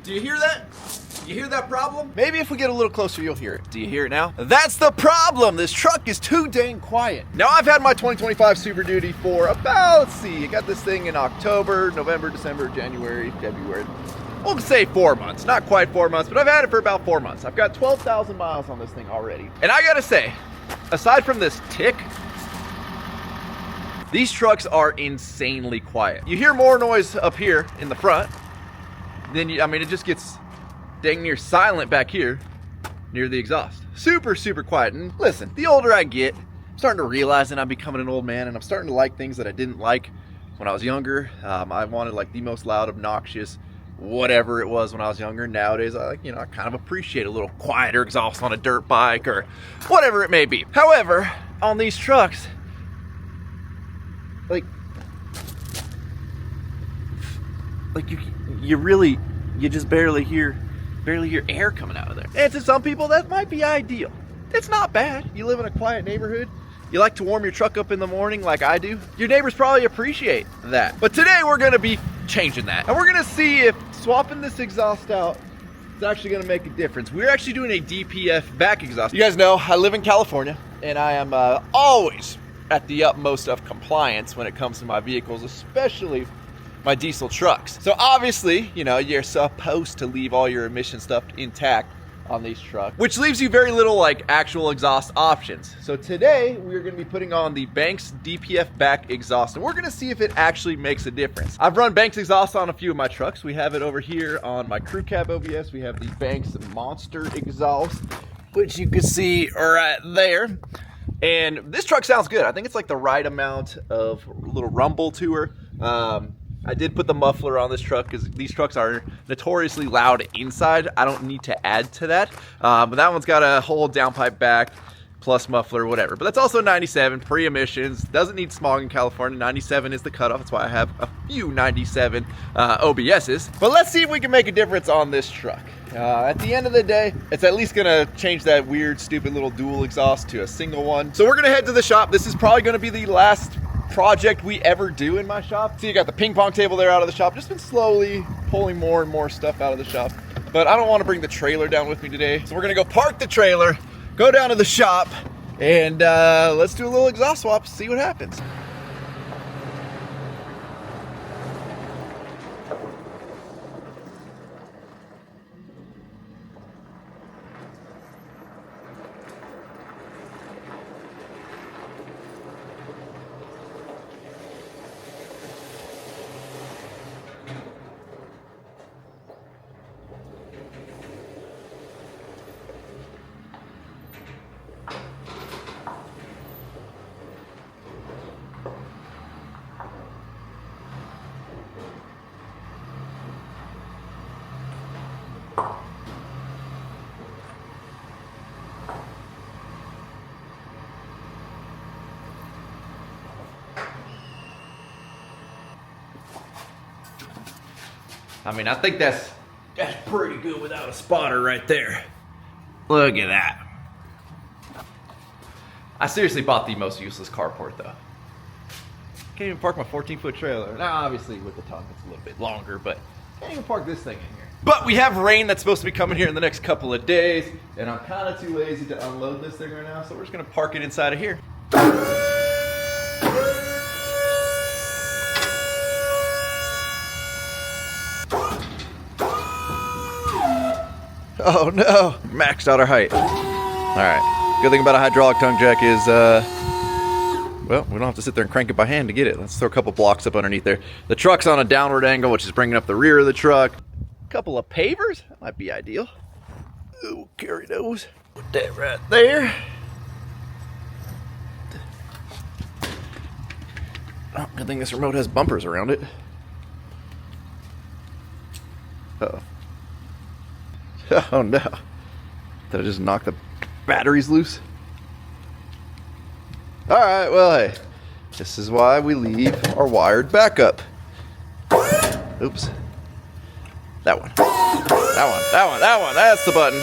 Do you hear that? You hear that problem? Maybe if we get a little closer, you'll hear it. Do you hear it now? That's the problem. This truck is too dang quiet. Now, I've had my 2025 Super Duty for about, let's see, I got this thing in October, November, December, January, February. We'll say 4 months. Not quite 4 months, but I've had it for about 4 months. I've got 12,000 miles on this thing already. And I gotta say, aside from this tick, these trucks are insanely quiet. You hear more noise up here in the front than I mean, it just gets dang near silent back here near the exhaust. Super, super quiet. And listen, the older I get, I'm starting to realize that I'm becoming an old man, and I'm starting to like things that I didn't like when I was younger. I wanted like the most loud, obnoxious, whatever it was when I was younger. Nowadays, I kind of appreciate a little quieter exhaust on a dirt bike or whatever it may be. However, on these trucks, like you just barely hear air coming out of there. And to some people, that might be ideal. It's not bad. You live in a quiet neighborhood. You like to warm your truck up in the morning like I do. Your neighbors probably appreciate that. But today we're gonna be changing that. And we're gonna see if swapping this exhaust out is actually gonna make a difference. We're actually doing a DPF back exhaust. You guys know I live in California, and I am always at the utmost of compliance when it comes to my vehicles, especially my diesel trucks. So obviously, you're supposed to leave all your emission stuff intact on these trucks, which leaves you very little like actual exhaust options. So today we're going to be putting on the Banks DPF back exhaust, and we're going to see if it actually makes a difference. I've run Banks exhaust on a few of my trucks. We have it over here on my crew cab OBS. We have the Banks Monster exhaust, which you can see right there. And this truck sounds good. I think it's like the right amount of little rumble to her. I did put the muffler on this truck because these trucks are notoriously loud inside. I don't need to add to that. But that one's got a whole downpipe back, plus muffler, whatever. But that's also 97, pre-emissions. Doesn't need smog in California. 97 is the cutoff. That's why I have a few 97 OBSs. But let's see if we can make a difference on this truck. At the end of the day, it's at least gonna change that weird, stupid little dual exhaust to a single one. So we're gonna head to the shop. This is probably gonna be the last project we ever do in my shop. See, you got the ping pong table there out of the shop. Just been slowly pulling more and more stuff out of the shop. But I don't want to bring the trailer down with me today. So we're gonna go park the trailer, go down to the shop, and let's do a little exhaust swap, see what happens. I mean, I think that's pretty good without a spotter right there. Look at that. I seriously bought the most useless carport though. Can't even park my 14-foot trailer. Now, obviously with the tongue it's a little bit longer, but can't even park this thing in here. But we have rain that's supposed to be coming here in the next couple of days, and I'm kind of too lazy to unload this thing right now, so we're just gonna park it inside of here. Oh no, maxed out our height. All right, good thing about a hydraulic tongue jack is, well, we don't have to sit there and crank it by hand to get it. Let's throw a couple blocks up underneath there. The truck's on a downward angle, which is bringing up the rear of the truck. A couple of pavers, that might be ideal. Ooh, carry those. Put that right there. Oh, good thing this remote has bumpers around it. Uh-oh. Oh no. Did I just knock the batteries loose? Alright, well hey. This is why we leave our wired backup. Oops. That one. That one. That's the button.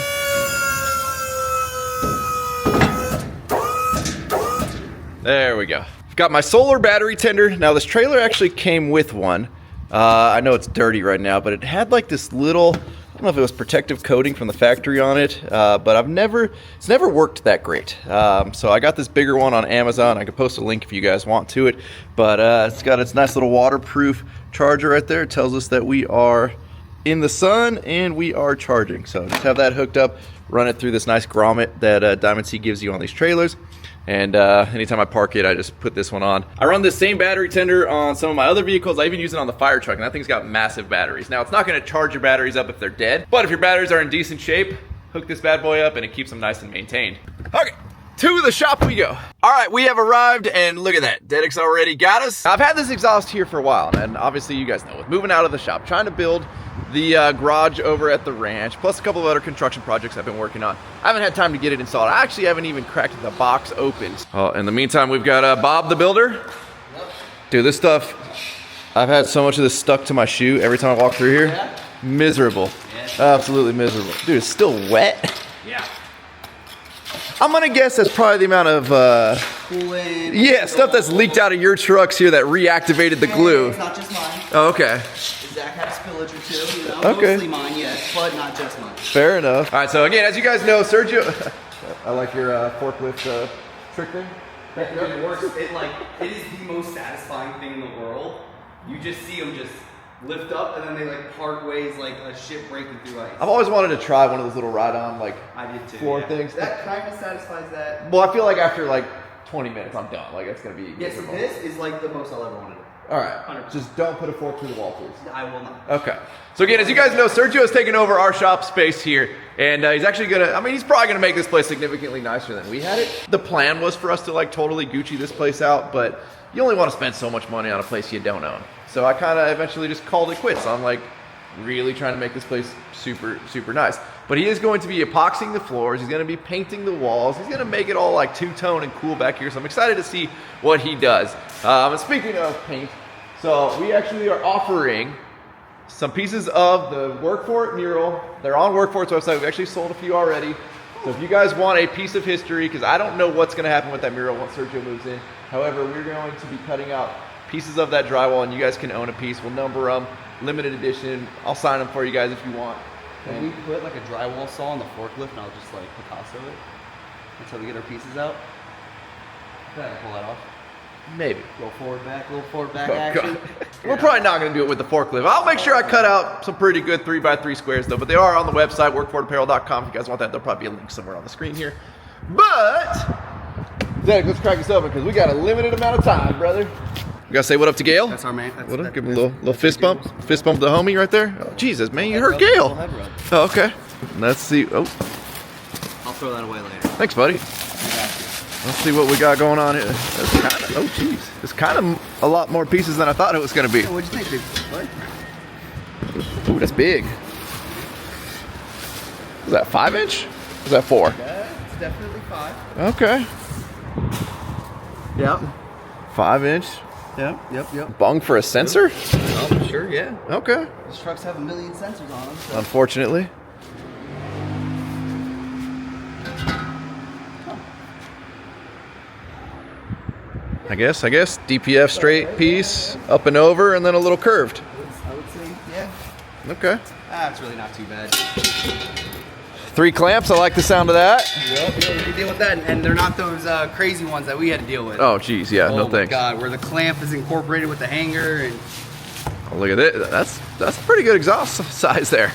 There we go. I've got my solar battery tender. Now this trailer actually came with one. I know it's dirty right now, but it had like this little don't know if it was protective coating from the factory on it, but it's never worked that great. So I got this bigger one on Amazon. I can post a link if you guys want to it, but it's got its nice little waterproof charger right there. It tells us that we are in the sun and we are charging. So just have that hooked up, run it through this nice grommet that Diamond C gives you on these trailers. And anytime I park it, I just put this one on. I run this same battery tender on some of my other vehicles. I even use it on the fire truck, and that thing's got massive batteries. Now, it's not gonna charge your batteries up if they're dead, but if your batteries are in decent shape, hook this bad boy up and it keeps them nice and maintained. Okay, to the shop we go. All right, we have arrived, and look at that. Dedic's already got us. I've had this exhaust here for a while, and obviously you guys know, with moving out of the shop, trying to build the garage over at the ranch, plus a couple of other construction projects I've been working on. I haven't had time to get it installed. I actually haven't even cracked the box open. In the meantime, we've got Bob the Builder. Dude, this stuff, I've had so much of this stuck to my shoe every time I walk through here. Miserable. Absolutely miserable. Dude, it's still wet. Yeah. I'm gonna guess that's probably the amount of Coolant. yeah, stuff that's leaked out of your trucks here that reactivated the glue. It's not just mine. Oh, okay. Zach had a spillage or two, you know. Okay. Mostly mine, yes, but not just mine. Fair enough. All right, so again, as you guys know, Sergio, I like your forklift trick thing. It works. It is the most satisfying thing in the world. You just see them just lift up and then they like part ways like a ship breaking through ice. I've always wanted to try one of those little ride-on I did too, floor things. That kind of satisfies that. Well, I feel like after like 20 minutes, I'm done. Like it's gonna be. Yeah, so this is like the most I'll ever want to do. All right, 100%. Just don't put a fork through the wall, please. I will not. Okay. So again, as you guys know, Sergio has taken over our shop space here, and he's actually he's probably gonna make this place significantly nicer than we had it. The plan was for us to like totally Gucci this place out, but you only want to spend so much money on a place you don't own. So I kind of eventually just called it quits on like really trying to make this place super, super nice. But he is going to be epoxying the floors. He's going to be painting the walls. He's going to make it all like two-tone and cool back here. So I'm excited to see what he does. And speaking of paint, so we actually are offering some pieces of the Work For It mural. They're on Work For It's website. We've actually sold a few already. So if you guys want a piece of history, because I don't know what's going to happen with that mural once Sergio moves in. However, we're going to be cutting out pieces of that drywall, and you guys can own a piece. We'll number them, limited edition. I'll sign them for you guys if you want. Can we put like a drywall saw on the forklift and I'll just like Picasso it until we get our pieces out? Can I pull that off? Maybe. Little forward back action. We're probably not going to do it with the forklift. I'll make sure I cut out some pretty good 3x3 squares though, but they are on the website, workforapparel.com. If you guys want that, there'll probably be a link somewhere on the screen here. But, Zach, let's crack this open because we got a limited amount of time, brother. You gotta say what up to Gail? That's our man. What up? Give him a little fist bump. Fist bump to the homie right there. Oh, Jesus, man, you hurt Gail. Oh, okay. Let's see. Oh. I'll throw that away later. Thanks, buddy. Let's see what we got going on here. That's kind of, oh, jeez. It's kind of a lot more pieces than I thought it was gonna be. Yeah, what'd you think, dude? Ooh, that's big. Is that 5-inch? Is that 4? Yeah, it's definitely 5. Okay. Yep. 5-inch. Yep. Bung for a sensor? Oh, sure, yeah. Okay. These trucks have a million sensors on them. So. Unfortunately. I guess DPF straight piece, up and over, and then a little curved. I would say, yeah. Okay. It's really not too bad. 3 clamps, I like the sound of that. Yep, you can deal with that, and they're not those crazy ones that we had to deal with. Oh, geez, yeah, no thanks. Oh my God, where the clamp is incorporated with the hanger, and oh, look at it. That's a pretty good exhaust size there.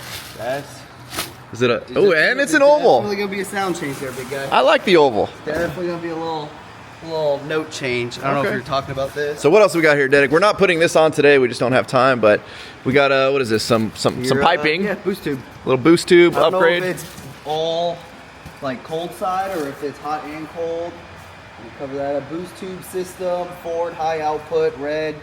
Is it a? Oh, and it's an oval. Definitely gonna be a sound change there, big guy. I like the oval. Definitely gonna be a little note change. I don't know if you're talking about this. So what else we got here, Dedic? We're not putting this on today. We just don't have time. But we got what is this? Some piping. Yeah, boost tube. Little boost tube I don't upgrade. know if it's all like cold side or if it's hot and cold. We'll cover that. A boost tube system, Ford, high output, red.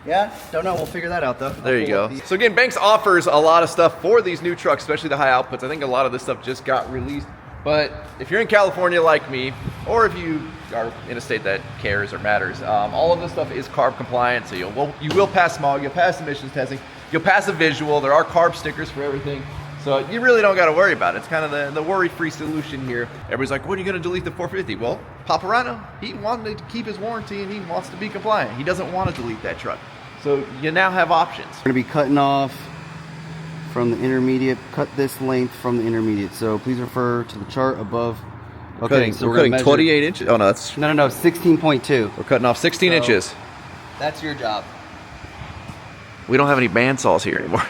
Yeah, don't know. We'll figure that out though. There you go. So again, Banks offers a lot of stuff for these new trucks, especially the high outputs. I think a lot of this stuff just got released. But if you're in California like me, or if you are in a state that cares or matters, all of this stuff is CARB compliant. So you will pass smog, you'll pass emissions testing, you'll pass a visual. There are CARB stickers for everything. So you really don't got to worry about it. It's kind of the worry-free solution here. Everybody's like, when are you going to delete the 450? Well, Paparano, he wanted to keep his warranty and he wants to be compliant. He doesn't want to delete that truck. So you now have options. We're going to be cutting off from the intermediate. Cut this length from the intermediate. So please refer to the chart above. Okay, so we're cutting 28 inches. Oh no, that's 16.2. We're cutting off 16 inches. That's your job. We don't have any bandsaws here anymore.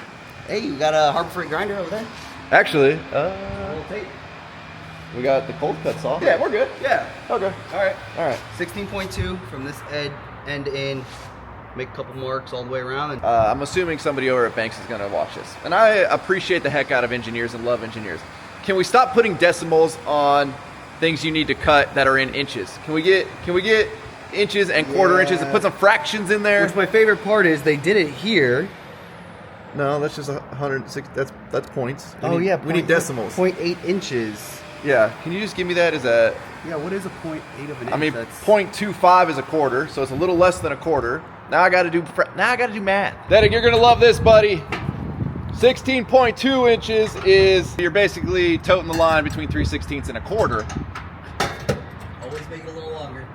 Hey, you got a Harbor Freight grinder over there? Actually, Little tape. we got the cold cut saw. Yeah, we're good. Yeah. Okay. All right. 16.2 from this end in. Make a couple marks all the way around. And I'm assuming somebody over at Banks is going to watch this. And I appreciate the heck out of engineers and love engineers. Can we stop putting decimals on things you need to cut that are in inches? Can we get inches and quarter inches and put some fractions in there? Which my favorite part is they did it here. No, that's just 106. That's points. We need decimals. 0.8 inches. Yeah. Can you just give me that as a? Yeah. What is a 0.8 of an inch? I mean, 0.25 is a quarter, so it's a little less than a quarter. Now I got to do math. Dedek, you're gonna love this, buddy. 16.2 inches is you're basically toting the line between 3/16 and a quarter. Always make it a little longer.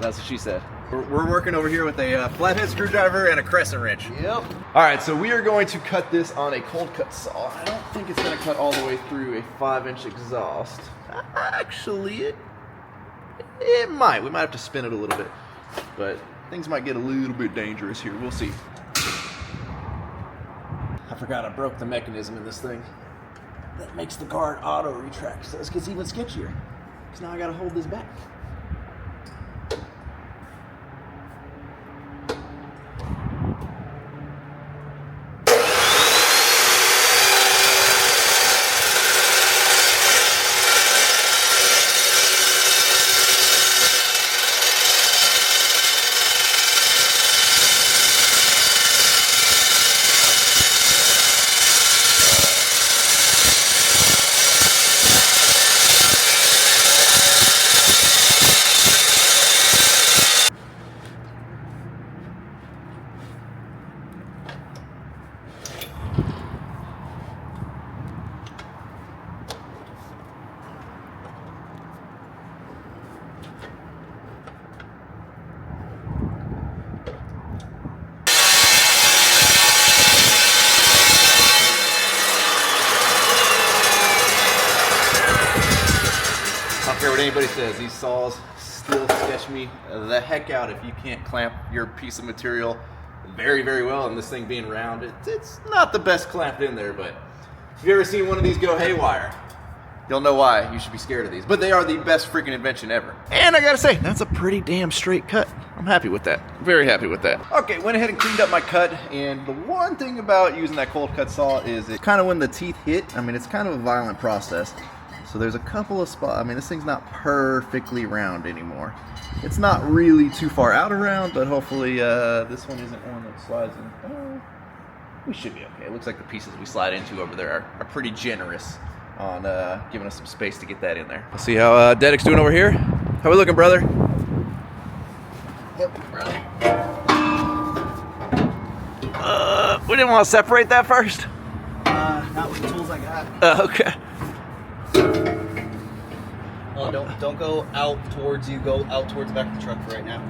That's what she said. We're working over here with a flathead screwdriver and a crescent wrench. Yep. All right, so we are going to cut this on a cold cut saw. I don't think it's going to cut all the way through a 5-inch exhaust. Actually, it might. We might have to spin it a little bit, but things might get a little bit dangerous here. We'll see. I forgot I broke the mechanism in this thing that makes the guard auto retract. So this gets even sketchier because now I got to hold this back. I don't care what anybody says, these saws still sketch me the heck out if you can't clamp your piece of material very, very well. And this thing being round, it's not the best clamped in there, but if you've ever seen one of these go haywire, you'll know why you should be scared of these. But they are the best freaking invention ever. And I gotta say, that's a pretty damn straight cut. I'm happy with that. Very happy with that. Okay, went ahead and cleaned up my cut. And the one thing about using that cold cut saw is it kind of when the teeth hit, I mean, it's kind of a violent process. So there's a couple of spots. I mean, this thing's not perfectly round anymore. It's not really too far out of round, but hopefully this one isn't one that slides in. Oh, we should be okay. It looks like the pieces we slide into over there are pretty generous on giving us some space to get that in there. Let's see how Dedek's doing over here. How we looking, brother? Yep, brother. We didn't want to separate that first? Not with the tools I got. Okay. Oh, don't go out towards you. Go out towards the back of the truck for right now.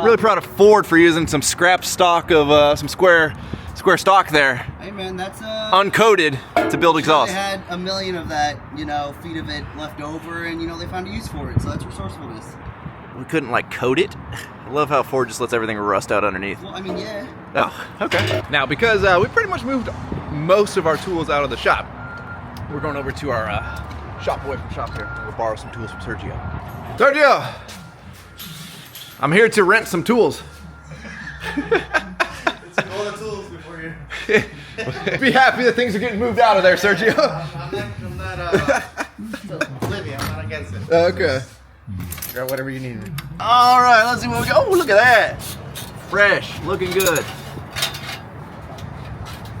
Really proud of Ford for using some scrap stock of some square stock there, Hey man, that's uncoated, to build exhaust. They had a million of that, feet of it left over, and they found a use for it. So that's resourcefulness. We couldn't like coat it. I love how Ford just lets everything rust out underneath. Well, I mean, yeah. Oh, okay. Now, because we pretty much moved most of our tools out of the shop, we're going over to our shop boy from shop here. We'll borrow some tools from Sergio. Sergio! I'm here to rent some tools. It's all the tools before you. Be happy that things are getting moved out of there, Sergio. I'm not Olivia, I'm not against it. Okay. Grab whatever you need. All right, let's see what we got. Oh, look at that. Fresh, looking good.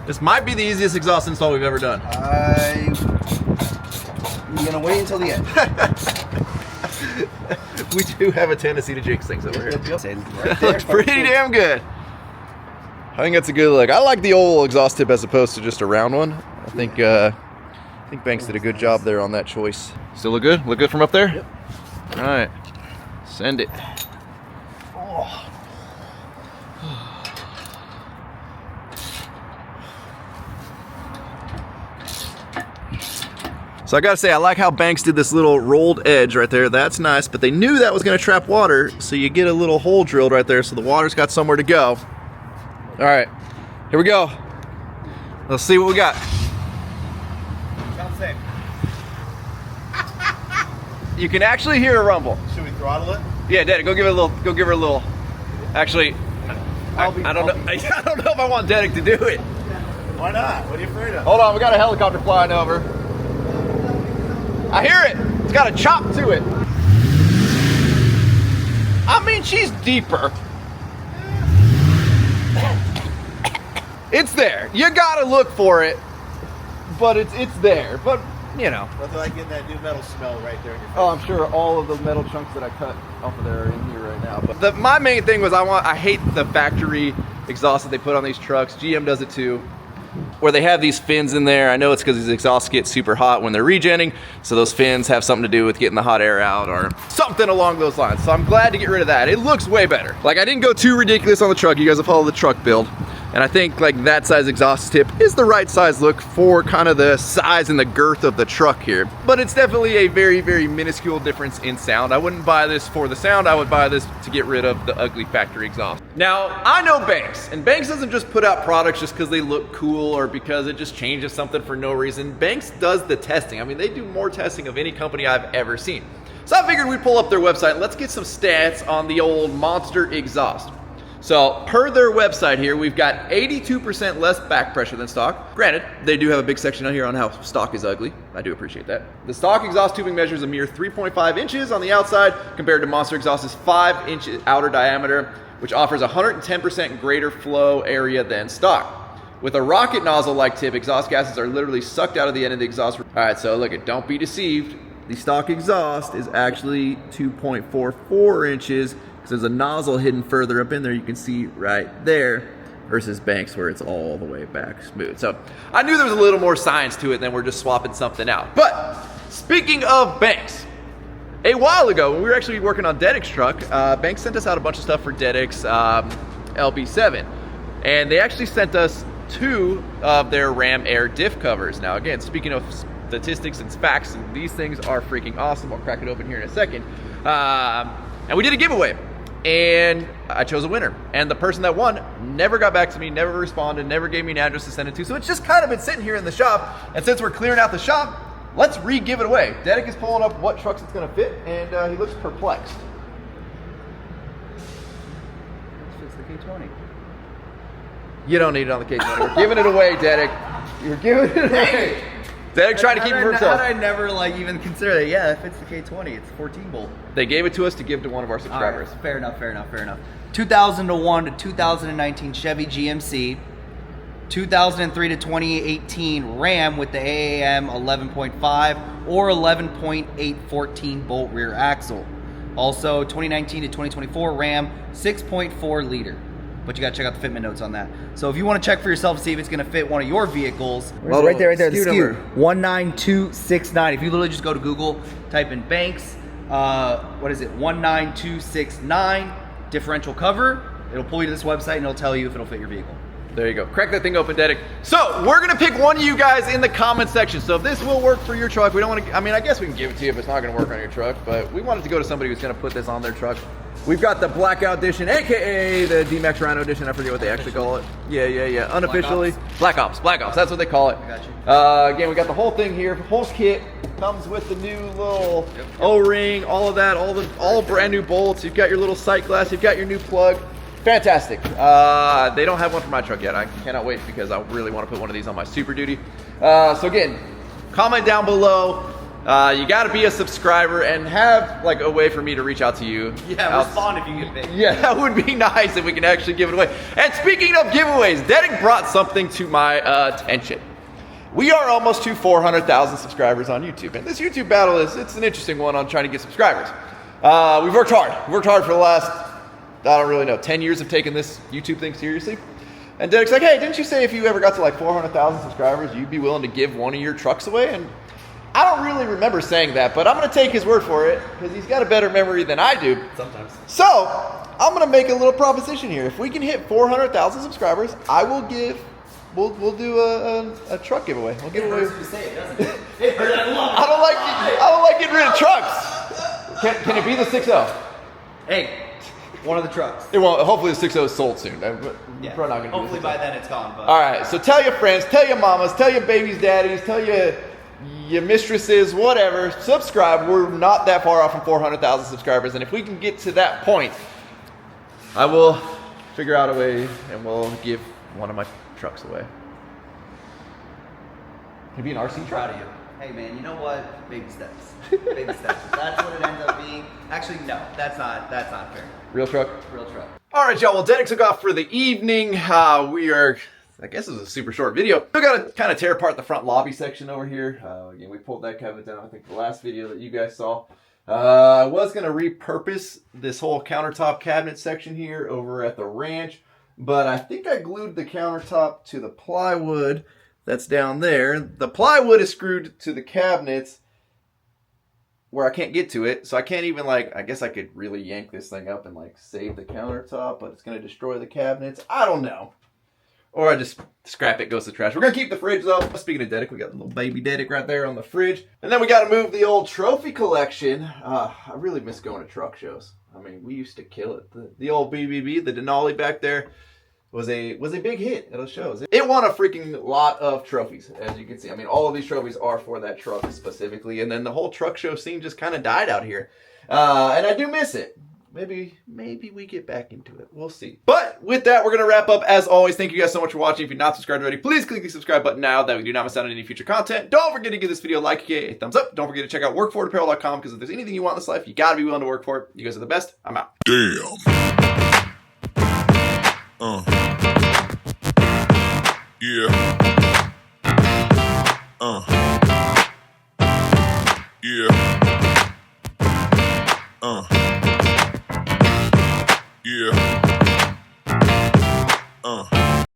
This might be the easiest exhaust install we've ever done. I'm gonna wait until the end. We do have a tendency to jinx things over here. Right Looks pretty damn good. I think that's a good look. I like the old exhaust tip as opposed to just a round one. I think Banks did a good job there on that choice. Still look good? Look good from up there? Yep. All right, send it. Oh. So I gotta say, I like how Banks did this little rolled edge right there. That's nice, but they knew that was gonna trap water, so you get a little hole drilled right there so the water's got somewhere to go. All right, here we go. Let's see what we got. Sounds safe. You can actually hear a rumble. Should we throttle it? Yeah, Daddy, go give her a little. Actually, I don't know. I don't know if I want Dedek to do it. Why not? What are you afraid of? Hold on, we got a helicopter flying over. I hear it. It's got a chop to it. I mean, she's deeper. It's there. You gotta look for it, but it's there. But you know. Nothing like getting that new metal smell right there in your face. Oh, I'm sure all of the metal chunks that I cut off of there are in here right now. But my main thing was I hate the factory exhaust that they put on these trucks. GM does it too, where they have these fins in there. I know it's because these exhausts get super hot when they're regenning, so those fins have something to do with getting the hot air out or something along those lines. So I'm glad to get rid of that. It looks way better. Like, I didn't go too ridiculous on the truck. You guys have followed the truck build. And I think like that size exhaust tip is the right size look for kind of the size and the girth of the truck here. But it's definitely a very, very minuscule difference in sound. I wouldn't buy this for the sound. I would buy this to get rid of the ugly factory exhaust. Now, I know Banks, and Banks doesn't just put out products just because they look cool or because it just changes something for no reason. Banks does the testing. I mean, they do more testing of any company I've ever seen. So I figured we'd pull up their website and let's get some stats on the old monster exhaust. So per their website here, we've got 82% less back pressure than stock. Granted, they do have a big section out here on how stock is ugly. I do appreciate that. The stock exhaust tubing measures a mere 3.5 inches on the outside compared to Monster Exhaust's 5 inch outer diameter, which offers 110% greater flow area than stock. With a rocket nozzle-like tip, exhaust gases are literally sucked out of the end of the exhaust. All right, so look, don't be deceived. The stock exhaust is actually 2.44 inches. There's a nozzle hidden further up in there, you can see right there, versus Banks where it's all the way back smooth. So I knew there was a little more science to it than we're just swapping something out. But speaking of Banks, a while ago when we were actually working on Dedek's truck, Banks sent us out a bunch of stuff for Dedek's LB7. And they actually sent us 2 of their Ram Air diff covers. Now again, speaking of statistics and facts, these things are freaking awesome. I'll crack it open here in a second. And we did a giveaway. And I chose a winner. And the person that won never got back to me, never responded, never gave me an address to send it to. So it's just kind of been sitting here in the shop. And since we're clearing out the shop, let's re-give it away. Dedek is pulling up what trucks it's gonna fit, and he looks perplexed. This fits the K20. You don't need it on the K20. We're giving it away, Dedek. You're giving it away. Dedek tried to keep it for himself. How did I never like even consider that? Yeah, if it's the K20, it's 14 bolt. They gave it to us to give to one of our subscribers. Right, fair enough, fair enough, fair enough. 2001 to 2019 Chevy GMC. 2003 to 2018 Ram with the AAM 11.5 or 11.8 14 bolt rear axle. Also 2019 to 2024 Ram 6.4 liter. But you gotta check out the fitment notes on that. So if you want to check for yourself, see if it's gonna fit one of your vehicles. Well, right there, the SKU SKU. number. 19269. If you literally just go to Google, type in Banks, what is it? 19269 differential cover. It'll pull you to this website and it'll tell you if it'll fit your vehicle. There you go. Crack that thing open, Dedek. So we're gonna pick one of you guys in the comment section. So if this will work for your truck, we don't want to. I mean, I guess we can give it to you if it's not gonna work on your truck, but we want it to go to somebody who's gonna put this on their truck. We've got the Blackout Edition, aka the Dmaxryno Edition. I forget what they actually call it. Yeah. Unofficially, Black Ops. That's what they call it. I got you. Again, we got the whole thing here. Whole kit comes with the new little O-ring, all of that, all brand new bolts. You've got your little sight glass. You've got your new plug. Fantastic. They don't have one for my truck yet. I cannot wait because I really want to put one of these on my Super Duty. So again, comment down below. You got to be a subscriber and have like a way for me to reach out to you. Yeah, respond if you get big. Yeah, that would be nice if we can actually give it away. And speaking of giveaways, Dedek brought something to my attention. We are almost to 400,000 subscribers on YouTube. And this YouTube battle it's an interesting one on trying to get subscribers. We've worked hard. We've worked hard for the last, I don't really know, 10 years of taking this YouTube thing seriously. And Dedek's like, hey, didn't you say if you ever got to like 400,000 subscribers, you'd be willing to give one of your trucks away? And I don't really remember saying that, but I'm going to take his word for it because he's got a better memory than I do. Sometimes. So I'm going to make a little proposition here. If we can hit 400,000 subscribers, I will give we'll do a truck giveaway. We'll give away. To say it, doesn't it? It hurts. I don't like getting rid of trucks. Can it be the 6.0? Hey, one of the trucks. It won't. Hopefully the 6.0 is sold soon. Yeah. Probably not gonna Hopefully do by then it's gone. But all right. So tell your friends, tell your mamas, tell your babies, daddies, tell your mistresses, whatever. Subscribe. We're not that far off from 400,000 subscribers, and if we can get to that point, I will figure out a way and we'll give one of my trucks away. Can it be an RC truck? proud of you. Hey man, you know what? Baby steps. Baby steps. If that's what it ends up being. Actually, no, that's not fair. Real truck? Real truck. All right, y'all. Well, Derek took off for the evening. We are, I guess it was a super short video. Still got to kind of tear apart the front lobby section over here. Again, we pulled that cabinet down, I think, the last video that you guys saw. I was going to repurpose this whole countertop cabinet section here over at the ranch, but I think I glued the countertop to the plywood that's down there. The plywood is screwed to the cabinets where I can't get to it, so I can't even, like, I guess I could really yank this thing up and, like, save the countertop, but it's going to destroy the cabinets. I don't know. Or I just scrap it, goes to trash. We're going to keep the fridge, though. Speaking of Dedic, we got a little baby Dedic right there on the fridge. And then we got to move the old trophy collection. I really miss going to truck shows. I mean, we used to kill it. The old BBB, the Denali back there, was a big hit at those shows. It won a freaking lot of trophies, as you can see. I mean, all of these trophies are for that truck specifically. And then the whole truck show scene just kind of died out here. And I do miss it. Maybe we get back into it. We'll see. But with that, we're going to wrap up. As always, thank you guys so much for watching. If you're not subscribed already, please click the subscribe button now. That way you do not miss out on any future content. Don't forget to give this video a like, a thumbs up. Don't forget to check out workforapparel.com, because if there's anything you want in this life, you got to be willing to work for it. You guys are the best. I'm out. Damn. Yeah. Yeah.